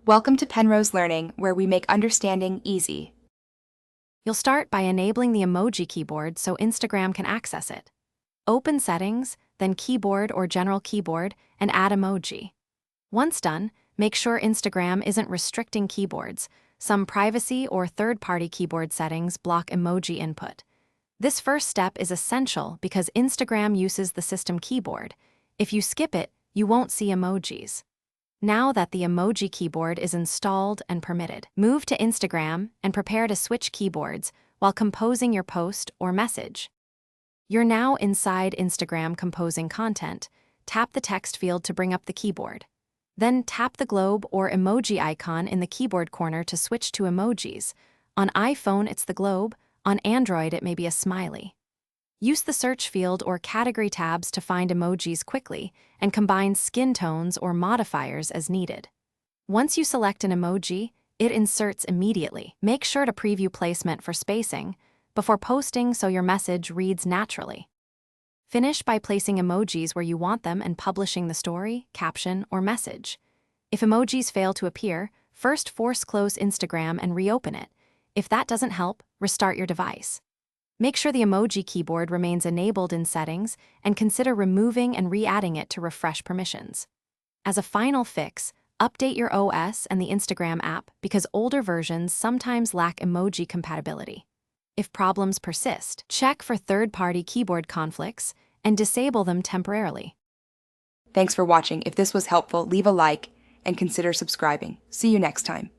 Welcome to Penrose Learning, where we make understanding easy. You'll start by enabling the emoji keyboard so Instagram can access it. Open Settings, then Keyboard or General Keyboard, and add emoji. Once done, make sure Instagram isn't restricting keyboards. Some privacy or third-party keyboard settings block emoji input. This first step is essential because Instagram uses the system keyboard. If you skip it, you won't see emojis. Now that the emoji keyboard is installed and permitted, move to Instagram and prepare to switch keyboards while composing your post or message. You're now inside Instagram composing content. Tap the text field to bring up the keyboard. Then tap the globe or emoji icon in the keyboard corner to switch to emojis. On iPhone, it's the globe. On Android, it may be a smiley. Use the search field or category tabs to find emojis quickly and combine skin tones or modifiers as needed. Once you select an emoji, it inserts immediately. Make sure to preview placement for spacing before posting so your message reads naturally. Finish by placing emojis where you want them and publishing the story, caption, or message. If emojis fail to appear, first force close Instagram and reopen it. If that doesn't help, restart your device. Make sure the emoji keyboard remains enabled in settings and consider removing and re-adding it to refresh permissions. As a final fix, update your OS and the Instagram app because older versions sometimes lack emoji compatibility. If problems persist, check for third-party keyboard conflicts and disable them temporarily. Thanks for watching. If this was helpful, leave a like and consider subscribing. See you next time.